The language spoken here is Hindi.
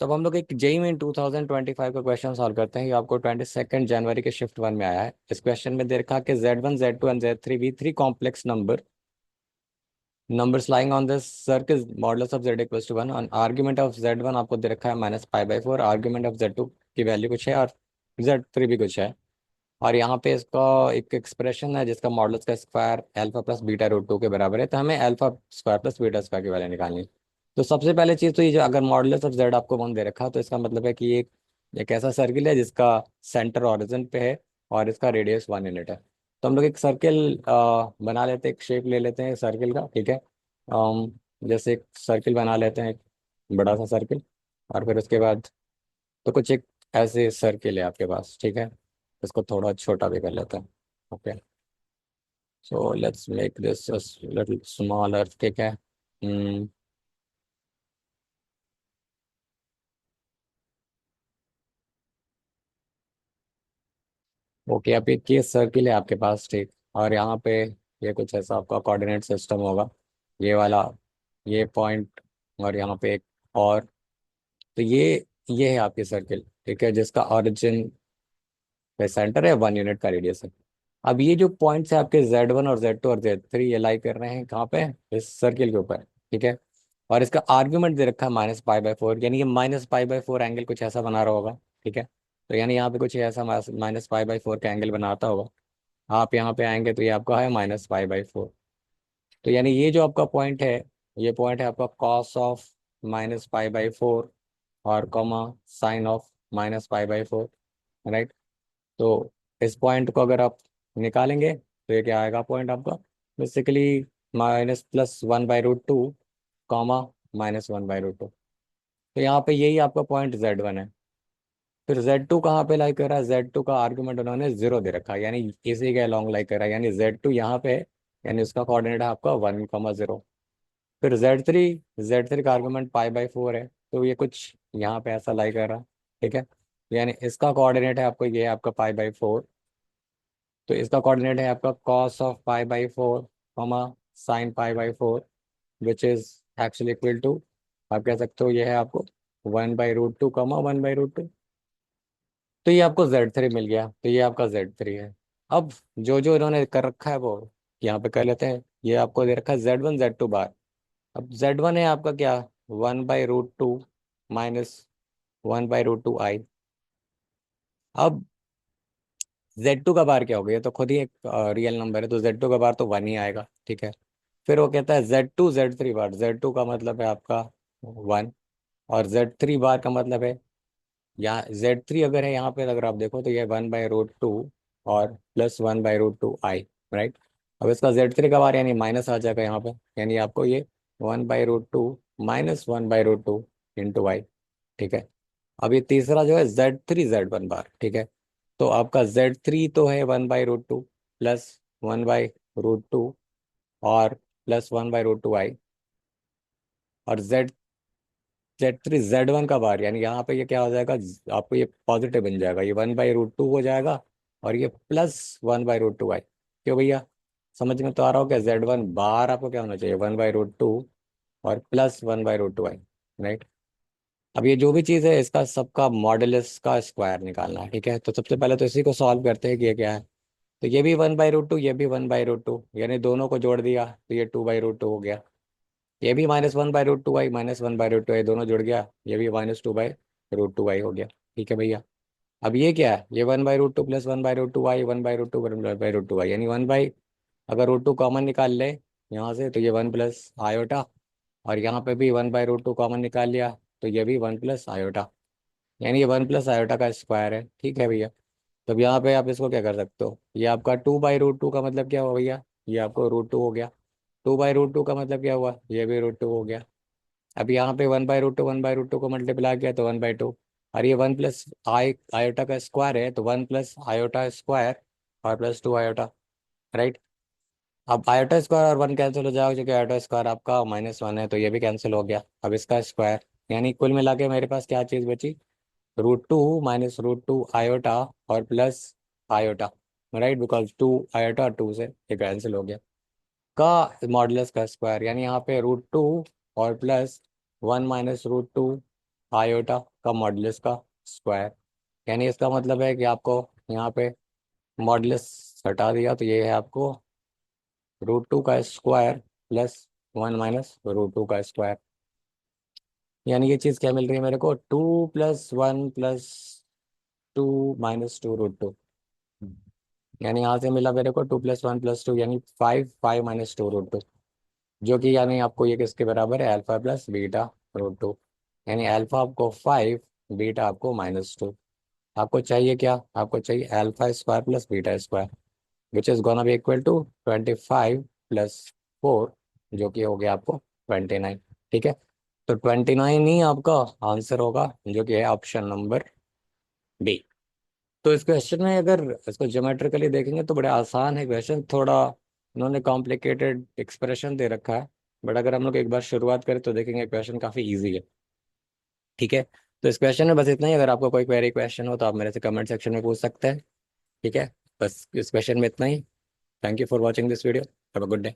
तब हम लोग एक जेई में 2025 का क्वेश्चन सॉल्व करते हैं। ये आपको 22 जनवरी के शिफ्ट 1 में आया है। इस क्वेश्चन में दे रखा कि Z1 Z2 एंड Z3 भी three complex numbers lying on this circle modulus of z equals to 1 और आर्ग्यूमेंट ऑफ Z1 आपको दे रखा है -π/4, आर्ग्यूमेंट ऑफ Z2 की वैल्यू कुछ है और Z3 भी कुछ है। और यहाँ पे इसका एक एक्सप्रेशन है जिसका मॉडल्स का square alpha plus beta root 2 के बराबर है। तो हमें alpha square plus beta square की वैल्यू निकालनी है। तो सबसे पहले चीज़ तो ये जो अगर मॉडल्स ऑफ जेड आपको वन दे रखा तो इसका मतलब है कि ये एक ऐसा सर्किल है जिसका सेंटर ऑरिजिन पे है और इसका रेडियस 1 यूनिट है। तो हम लोग एक सर्किल बना लेते हैं, एक शेप ले लेते हैं सर्किल का, ठीक है। जैसे एक सर्किल बना लेते हैं, एक बड़ा सा सर्किल। और फिर उसके बाद तो कुछ एक ऐसे सर्किल है आपके पास, ठीक है। इसको थोड़ा छोटा भी कर लेते हैं। Okay, so let's make this little smaller, ठीक है। ओके, अब एक ये सर्किल है आपके पास, ठीक। और यहाँ पे ये कुछ ऐसा आपका कोऑर्डिनेट सिस्टम होगा, ये वाला, ये पॉइंट, और यहाँ पे एक और। तो ये है आपकी सर्किल, ठीक है, जिसका ओरिजिन पे सेंटर है, 1 यूनिट का रेडियस है। अब ये जो पॉइंट्स है आपके Z1 और Z2 और Z3, ये लाई कर रहे हैं कहाँ पे, इस सर्किल के ऊपर, ठीक है। और इसका आर्ग्यूमेंट दे रखा है -π/4, यानी ये -π/4 एंगल कुछ ऐसा बना रहा होगा, ठीक है। तो यानी यहाँ पे कुछ ऐसा -π/4 का एंगल बनाता होगा। आप यहाँ पे आएंगे तो ये आपका है -π/4। तो यानी ये जो आपका पॉइंट है, ये पॉइंट है आपका कॉस ऑफ -π/4 और कॉमा साइन ऑफ -π/4, राइट। तो इस पॉइंट को अगर आप निकालेंगे तो ये क्या आएगा पॉइंट आपका, बेसिकली -+1/√2 कॉमा -1/√2। तो यहाँ पे यही आपका पॉइंट Z1 है। फिर Z2 कहाँ पे लाई कर रहा है, Z2 का आर्गुमेंट उन्होंने 0 दे रखा है, यानी इसी के अलॉन्ग लाई कर रहा है, यानी Z2 यहाँ पे है, यानी उसका कोऑर्डिनेट है आपका 1,0। फिर Z3 का आर्गुमेंट π/4 है, तो ये कुछ यहाँ पे ऐसा लाई कर रहा है, ठीक है। यानी इसका कोऑर्डिनेट है आपको, ये है आपका π/4। तो इसका कोऑर्डिनेट है आपका cos of π/4 comma sine π/4, which is actually equal to, आप कह सकते हो ये है आपको 1/√2 कॉमा 1/√2। तो ये आपको Z3 मिल गया, तो ये आपका Z3 है। अब जो जो इन्होंने कर रखा है वो यहाँ पे कर लेते हैं। ये आपको दे रखा है Z1 Z2 बार। अब Z1 है आपका क्या, 1/√2 -1/√2i। अब Z2 का बार क्या होगा, ये तो खुद ही एक रियल नंबर है, तो Z2 का बार तो 1 ही आएगा, ठीक है। फिर वो कहता है Z2 Z3 बार, Z2 का मतलब है आपका 1 और Z3 बार का मतलब है, यहाँ Z3 अगर है यहाँ पे अगर आप देखो तो ये 1/√2 और +1/√2i, राइट। अब इसका Z3 का बार यानी माइनस आ जाएगा यहाँ पे, यानी आपको ये 1/√2 -1/√2 × i, ठीक है। अब ये तीसरा जो है Z3 Z1 बार, ठीक है। तो आपका Z3 तो है 1/√2 +1/√2 और +1/√2i। और Z3 Z1 का बार यानी यहाँ पे ये क्या हो जाएगा, आपको ये पॉजिटिव बन जाएगा, ये 1/√2 हो जाएगा और ये +1/√2i। क्यों भैया, समझ में तो आ रहा हो क्या, Z1 बार आपको क्या होना चाहिए, 1/√2 और +1/√2i, राइट। अब ये जो भी चीज़ है इसका सबका मॉडुलस का स्क्वायर निकालना है, ठीक है। तो सबसे पहले तो इसी को सॉल्व करते हैं कि ये क्या है। तो ये भी 1/√2, ये भी 1/√2, यानी दोनों को जोड़ दिया तो ये 2/√2 हो गया। ये भी -1/√2i -1/√2i दोनों जुड़ गया, ये भी -2/√2i हो गया, ठीक है भैया। अब ये क्या है, ये 1/√2 +1/√2i 1/√2 यानी 1 अगर √2 कॉमन निकाल ले यहाँ से तो ये 1 + i। और यहाँ पे भी 1/√2 कॉमन निकाल लिया तो ये भी 1 + i, यानी ये 1 + i का स्क्वायर है, ठीक है भैया। तब यहाँ पे आप इसको क्या कर सकते हो, ये आपका 2/√2 का मतलब क्या हुआ भैया, ये आपको √2 हो गया। 2/√2 का मतलब क्या हुआ, ये भी √2 हो गया। अब यहाँ पे 1/√2 को मल्टीप्लाई किया तो 1/2। और ये 1 + i का स्क्वायर है तो 1 + i² और +2i, राइट। अब आयोटा स्क्वायर और 1 कैंसिल हो जाएगा क्योंकि आयोटा स्क्वायर आपका -1 है, तो ये भी कैंसिल हो गया। अब इसका स्क्वायर यानी कुल मिला के मेरे पास क्या चीज़ बची, √2 -√2i और +i, राइट, बिकॉज 2i 2 से ये कैंसिल हो गया। का मॉडुलस का स्क्वायर यानी यहाँ पे √2 और +1 -√2i का मॉडुलस का स्क्वायर। यानी इसका मतलब है कि आपको यहाँ पे मॉडुलस हटा दिया तो ये है आपको √2 का स्क्वायर प्लस 1 - √2 का स्क्वायर। यानी ये चीज़ क्या मिल रही है मेरे को, 2+1+2 - 2 √2। यानी यहाँ से मिला मेरे को 2+1+2 यानी 5 - 2 √2, जो कि यानी आपको ये किसके बराबर है, अल्फा प्लस बीटा √2। यानी अल्फा आपको 5, बीटा आपको -2। आपको चाहिए क्या, आपको चाहिए alpha square plus beta square, which is gonna be equal to 25 + 4, जो कि हो गया आपको 29। ठीक है, तो 29 ही आपका आंसर होगा, जो कि है ऑप्शन नंबर बी। तो इस क्वेश्चन में अगर इसको ज्योमेट्रिकली देखेंगे तो बड़े आसान है क्वेश्चन, थोड़ा उन्होंने कॉम्प्लिकेटेड एक्सप्रेशन दे रखा है, बट अगर हम लोग एक बार शुरुआत करें तो देखेंगे क्वेश्चन काफ़ी इजी है। ठीक है, तो इस क्वेश्चन में बस इतना ही। अगर आपको कोई क्वेरी क्वेश्चन हो तो आप मेरे से कमेंट सेक्शन में पूछ सकते हैं। ठीक है, बस इस क्वेश्चन में इतना ही। Thank you for watching this video. Have a good day.